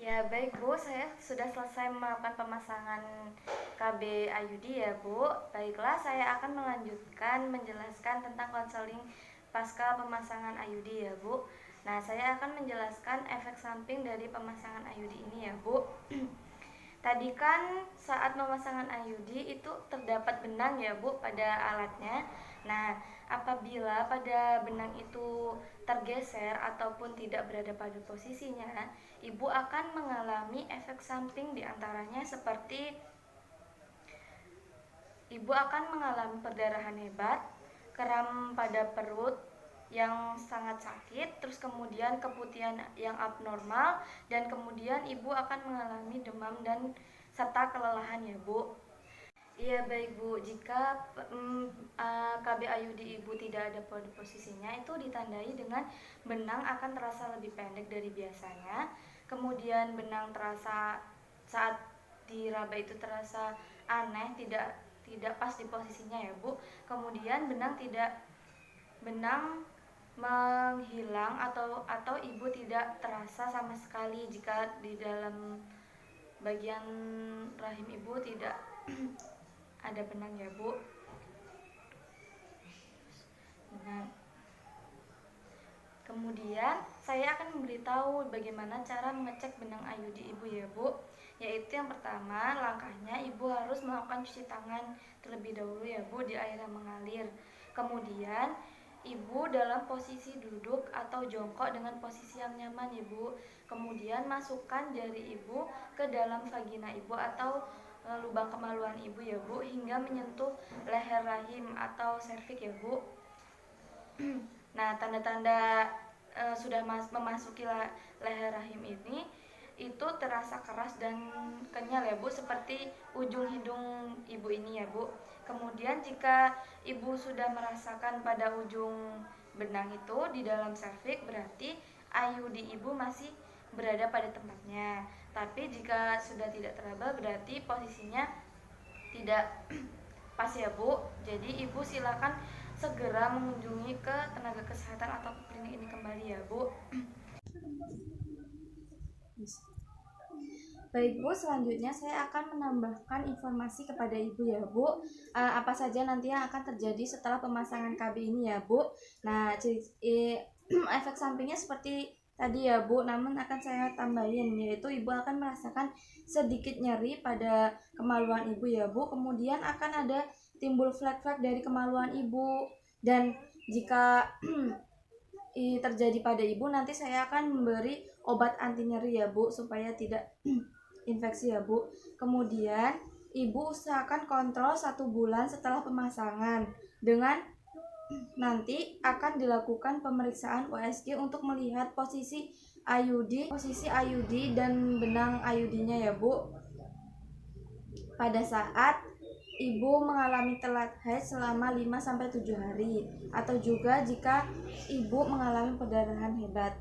Ya baik Bu, saya sudah selesai melakukan pemasangan KB IUD ya Bu. Baiklah, saya akan melanjutkan menjelaskan tentang konseling pasca pemasangan IUD ya Bu. Nah, saya akan menjelaskan efek samping dari pemasangan IUD ini ya Bu. Tadi kan saat pemasangan IUD itu terdapat benang ya Bu pada alatnya. Nah, apabila pada benang itu tergeser ataupun tidak berada pada posisinya, ibu akan mengalami efek samping diantaranya seperti ibu akan mengalami perdarahan hebat, kram pada perut yang sangat sakit, terus kemudian keputihan yang abnormal, dan kemudian ibu akan mengalami demam dan serta kelelahan ya Bu. Iya baik Bu, jika KB IUD ibu tidak ada pada posisinya, itu ditandai dengan benang akan terasa lebih pendek dari biasanya. Kemudian benang terasa saat diraba itu terasa aneh, tidak pas di posisinya ya Bu. Kemudian benang menghilang atau ibu tidak terasa sama sekali jika di dalam bagian rahim ibu tidak ada benang ya Bu. Nah, kemudian saya akan memberitahu bagaimana cara mengecek benang IUD ibu ya Bu. Yaitu yang pertama, langkahnya ibu harus melakukan cuci tangan terlebih dahulu ya Bu di air yang mengalir. Kemudian ibu dalam posisi duduk atau jongkok dengan posisi yang nyaman ya Bu. Kemudian masukkan jari ibu ke dalam vagina ibu atau lubang kemaluan ibu ya Bu, hingga menyentuh leher rahim atau serviks ya Bu. Nah, tanda-tanda sudah memasuki leher rahim ini itu terasa keras dan kenyal ya Bu, seperti ujung hidung ibu ini ya Bu. Kemudian jika ibu sudah merasakan pada ujung benang itu di dalam serviks, berarti IUD ibu masih berada pada tempatnya. Tapi jika sudah tidak teraba, berarti posisinya tidak pas ya Bu. Jadi ibu silakan segera mengunjungi ke tenaga kesehatan atau ke klinik ini kembali ya Bu. Baik Bu, selanjutnya saya akan menambahkan informasi kepada Ibu ya Bu, apa saja nanti yang akan terjadi setelah pemasangan KB ini ya Bu. Nah, efek sampingnya seperti tadi ya Bu, namun akan saya tambahin, yaitu Ibu akan merasakan sedikit nyeri pada kemaluan Ibu ya Bu. Kemudian akan ada timbul flek-flek dari kemaluan Ibu, dan jika terjadi pada Ibu, nanti saya akan memberi obat anti nyeri ya Bu, supaya tidak infeksi ya Bu. Kemudian ibu usahakan kontrol 1 bulan setelah pemasangan, dengan nanti akan dilakukan pemeriksaan USG untuk melihat posisi IUD dan benang IUD-nya ya Bu. Pada saat ibu mengalami telat haid selama 5-7 hari, atau juga jika ibu mengalami perdarahan hebat.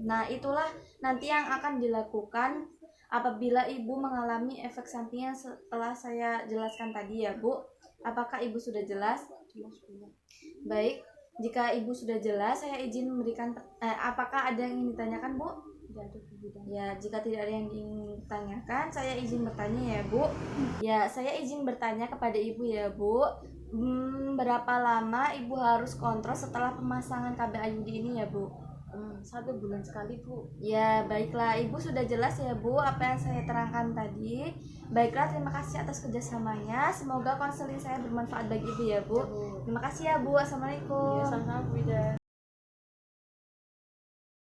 Nah, itulah nanti yang akan dilakukan apabila ibu mengalami efek samping yang setelah saya jelaskan tadi ya Bu. Apakah ibu sudah jelas? Baik, jika ibu sudah jelas, saya izin memberikan apakah ada yang ingin ditanyakan Bu? Ya, jika tidak ada yang ingin ditanyakan, saya izin bertanya ya Bu. Ya, saya izin bertanya kepada ibu ya Bu. Berapa lama ibu harus kontrol setelah pemasangan KB IUD ini ya Bu? 1 bulan sekali Bu. Ya, baiklah, ibu sudah jelas ya Bu apa yang saya terangkan tadi. Baiklah, terima kasih atas kerjasamanya. Semoga konseling saya bermanfaat bagi ibu ya Bu. Terima kasih ya Bu. Assalamualaikum. Ya, sama-sama Bu Ida.